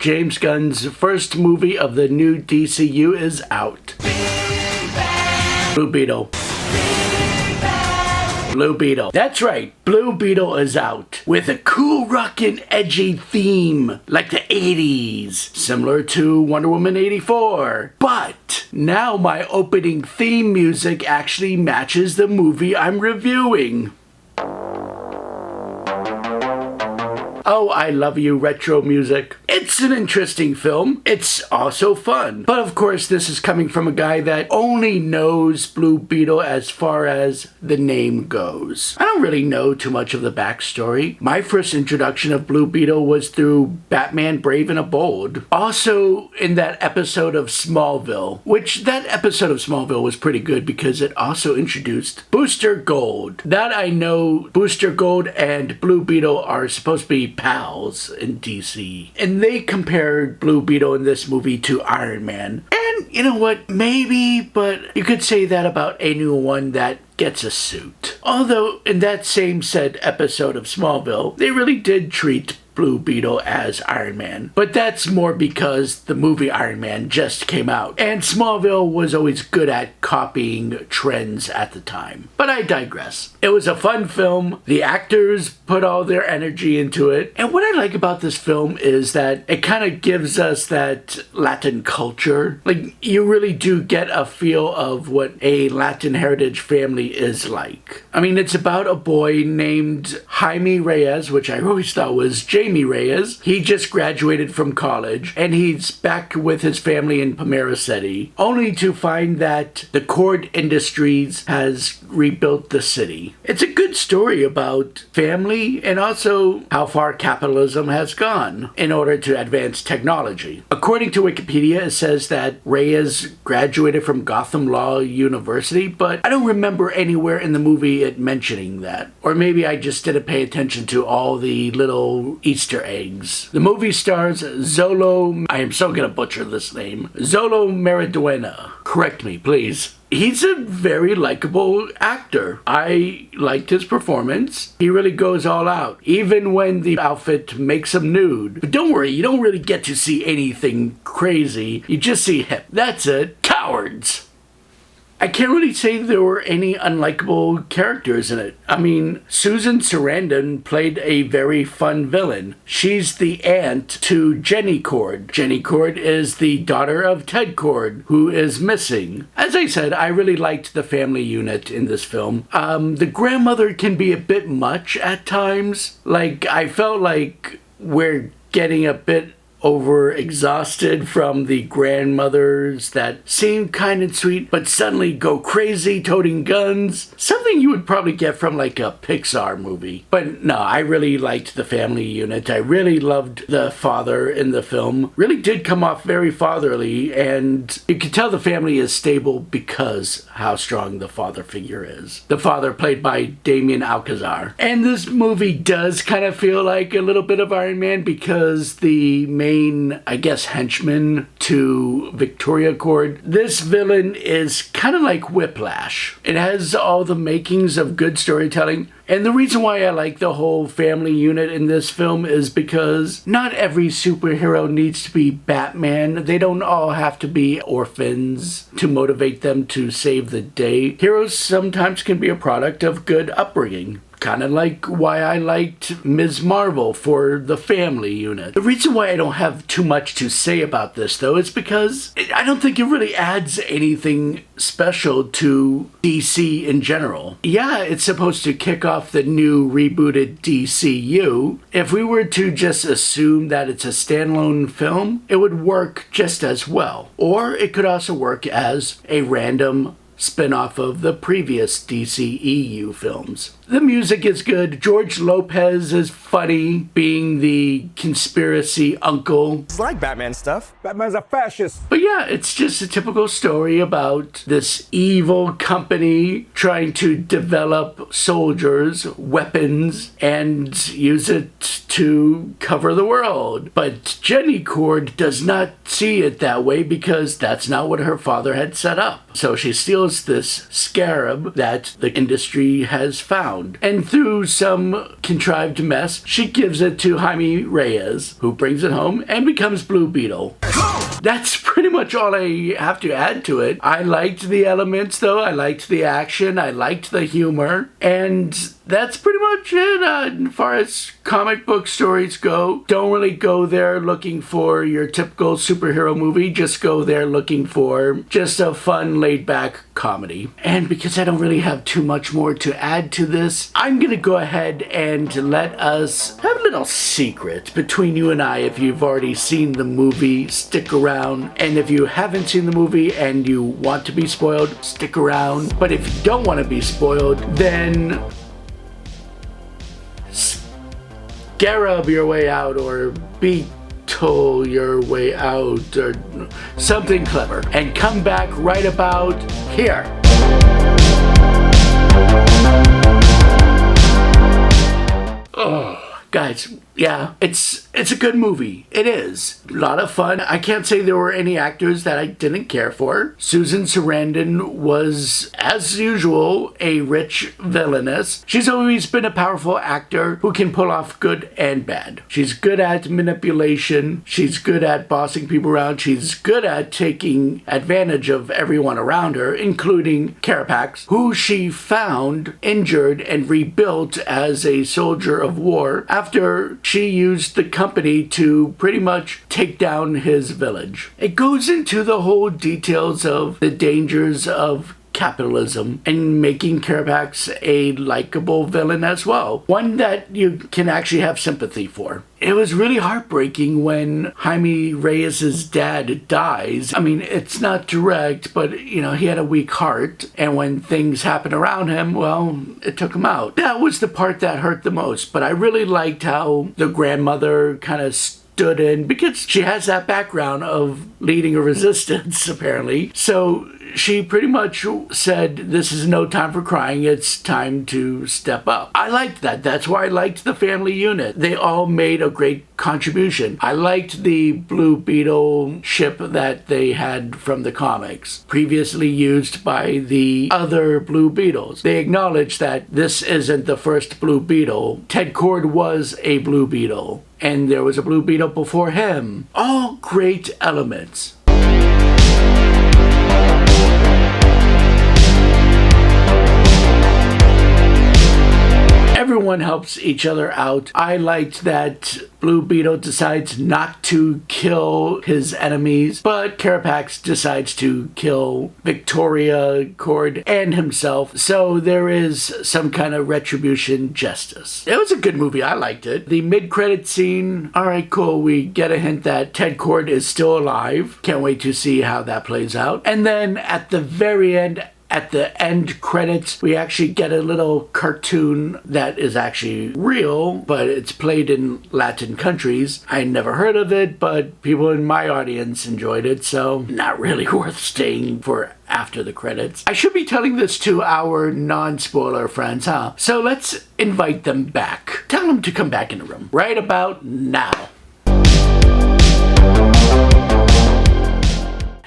James Gunn's first movie of the new DCU is out. Blue Beetle. Blue Beetle. That's right, Blue Beetle is out with a cool, rockin', edgy theme like the 80s, similar to Wonder Woman 84. But now my opening theme music actually matches the movie I'm reviewing. Oh, I love you, retro music. It's an interesting film. It's also fun. But of course, this is coming from a guy that only knows Blue Beetle as far as the name goes. I don't really know too much of the backstory. My first introduction of Blue Beetle was through Batman Brave and the Bold. Also in that episode of Smallville, which that episode of Smallville was pretty good because it also introduced Booster Gold. That I know Booster Gold and Blue Beetle are supposed to be pals in DC. And they compared Blue Beetle in this movie to Iron Man. And you know what? Maybe, but you could say that about anyone that gets a suit. Although in that same said episode of Smallville, they really did treat Blue Beetle as Iron Man. But that's more because the movie Iron Man just came out, and Smallville was always good at copying trends at the time. But I digress. It was a fun film. The actors put all their energy into it. And what I like about this film is that it kind of gives us that Latin culture. Like, you really do get a feel of what a Latin heritage family is like. I mean, it's about a boy named Jaime Reyes, which I always thought was Jamie Reyes. He just graduated from college, and he's back with his family in Pomera City, only to find that the cord industries has rebuilt the city. It's a good story about family and also how far capitalism has gone in order to advance technology. According to Wikipedia, it says that Reyes graduated from Gotham Law University, but I don't remember anywhere in the movie it mentioning that. Or maybe I just didn't pay attention to all the little Easter eggs. The movie stars Zolo, I am so gonna butcher this name, Zolo Mariduena. Correct me, please. He's a very likable actor. I liked his performance. He really goes all out, even when the outfit makes him nude. But don't worry, you don't really get to see anything crazy. You just see him. That's it. Cowards! I can't really say there were any unlikable characters in it. I mean, Susan Sarandon played a very fun villain. She's the aunt to Jenny Cord. Jenny Cord is the daughter of Ted Cord, who is missing. As I said, I really liked the family unit in this film. The grandmother can be a bit much at times. Like, I felt like we're getting a bit over-exhausted from the grandmothers that seem kind and sweet, but suddenly go crazy toting guns. Something you would probably get from like a Pixar movie. But no, I really liked the family unit. I really loved the father in the film. Really did come off very fatherly, and you can tell the family is stable because how strong the father figure is. The father played by Damien Alcazar. And this movie does kind of feel like a little bit of Iron Man because the main, I guess, henchman to Victoria Cord, this villain is kind of like Whiplash. It has all the makings of good storytelling. And the reason why I like the whole family unit in this film is because not every superhero needs to be Batman. They don't all have to be orphans to motivate them to save the day. Heroes sometimes can be a product of good upbringing. Kind of like why I liked Ms. Marvel for the family unit. The reason why I don't have too much to say about this, though, is because I don't think it really adds anything special to DC in general. Yeah, it's supposed to kick off the new rebooted DCU. If we were to just assume that it's a standalone film, it would work just as well. Or it could also work as a random spin-off of the previous DCEU films. The music is good. George Lopez is funny, being the conspiracy uncle. It's like Batman stuff. Batman's a fascist. But yeah, it's just a typical story about this evil company trying to develop soldiers, weapons, and use it to cover the world. But Jenny Cord does not see it that way because that's not what her father had set up. So she steals this scarab that the industry has found. found. And through some contrived mess, she gives it to Jaime Reyes, who brings it home and becomes Blue Beetle. That's pretty much all I have to add to it. I liked the elements, though. I liked the action. I liked the humor. And that's pretty much it as far as comic book stories go. Don't really go there looking for your typical superhero movie. Just go there looking for just a fun, laid-back comedy. And because I don't really have too much more to add to this, I'm going to go ahead and let us have a little secret between you and I. If you've already seen the movie, stick around. And if you haven't seen the movie and you want to be spoiled, stick around. But if you don't want to be spoiled, then scarab your way out, or beetle your way out, or something clever, and come back right about here. Oh, guys, yeah, it's a good movie. It is. A lot of fun. I can't say there were any actors that I didn't care for. Susan Sarandon was, as usual, a rich villainess. She's always been a powerful actor who can pull off good and bad. She's good at manipulation. She's good at bossing people around. She's good at taking advantage of everyone around her, including Carapax, who she found injured and rebuilt as a soldier of war after she used the company to pretty much take down his village. It goes into the whole details of the dangers of capitalism and making Carapax a likable villain as well. One that you can actually have sympathy for. It was really heartbreaking when Jaime Reyes' dad dies. I mean, it's not direct, but, you know, he had a weak heart, and when things happened around him, well, it took him out. That was the part that hurt the most, but I really liked how the grandmother kind of stood in, because she has that background of leading a resistance, apparently. So she pretty much said, this is no time for crying, it's time to step up. I liked that. That's why I liked the family unit. They all made a great contribution. I liked the Blue Beetle ship that they had from the comics, previously used by the other Blue Beetles. They acknowledged that this isn't the first Blue Beetle. Ted Kord was a Blue Beetle, and there was a Blue Beetle before him. All great elements. Everyone helps each other out. I liked that Blue Beetle decides not to kill his enemies, but Carapax decides to kill Victoria, Kord, and himself. So there is some kind of retribution justice. It was a good movie. I liked it. The mid-credit scene, all right, cool. We get a hint that Ted Kord is still alive. Can't wait to see how that plays out. And then at the very end, at the end credits, we actually get a little cartoon that is actually real, but it's played in Latin countries. I never heard of it, but people in my audience enjoyed it, so not really worth staying for after the credits. I should be telling this to our non-spoiler friends, huh? So let's invite them back. Tell them to come back in the room right about now.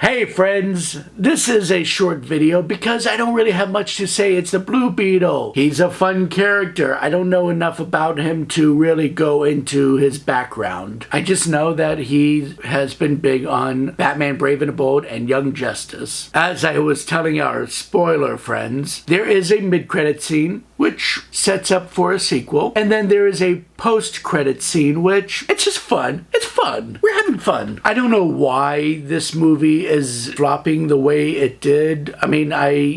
Hey friends, this is a short video because I don't really have much to say. It's the Blue Beetle. He's a fun character. I don't know enough about him to really go into his background. I just know that he has been big on Batman Brave and the Bold and Young Justice. As I was telling our spoiler friends, there is a mid-credit scene which sets up for a sequel, and then there is a post-credit scene which, it's just fun. It's fun. We're having fun. I don't know why this movie is flopping the way it did. I mean,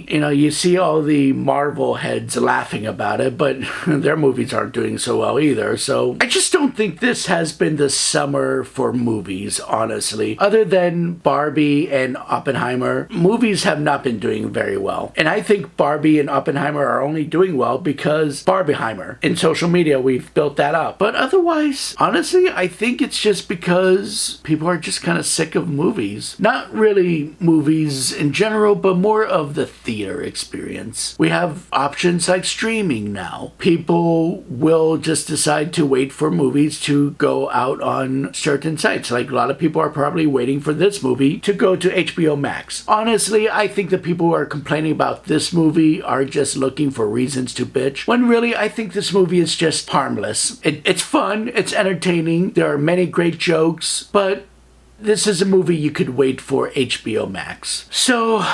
you see all the Marvel heads laughing about it, but their movies aren't doing so well either. So I just don't think this has been the summer for movies, honestly. Other than Barbie and Oppenheimer, movies have not been doing very well. And I think Barbie and Oppenheimer are only doing well because Barbieheimer. In social media, we've built that up. But otherwise, honestly, I think it's just because people are just kind of sick of movies. Not really movies in general, but more of the theater experience. We have options like streaming now. People will just decide to wait for movies to go out on certain sites. Like a lot of people are probably waiting for this movie to go to HBO Max. Honestly, I think the people who are complaining about this movie are just looking for reasons to to bitch, when really I think this movie is just harmless. It's fun, it's entertaining, there are many great jokes, but this is a movie you could wait for HBO Max. So,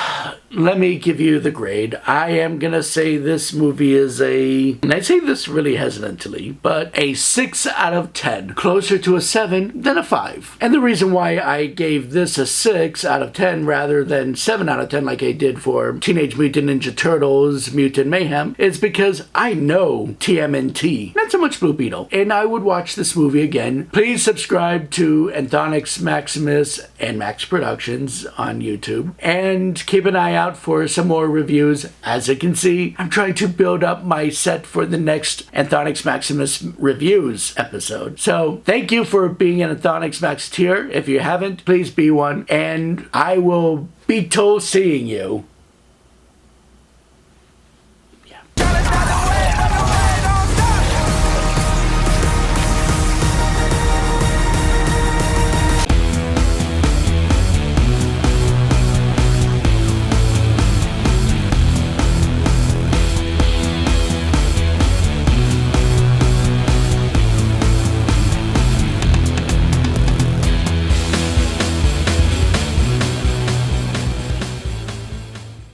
let me give you the grade. I am gonna say this movie is and I say this really hesitantly, but a 6 out of 10. Closer to a 7 than a 5. And the reason why I gave this a 6 out of 10 rather than 7 out of 10 like I did for Teenage Mutant Ninja Turtles Mutant Mayhem is because I know TMNT, not so much Blue Beetle, and I would watch this movie again. Please subscribe to Anthonix Maximus and Max Productions on YouTube, and keep an eye out for some more reviews. As you can see, I'm trying to build up my set for the next Anthonix Maximus reviews episode. So thank you for being an Anthonix Max tier. If you haven't, please be one, and I will be told seeing you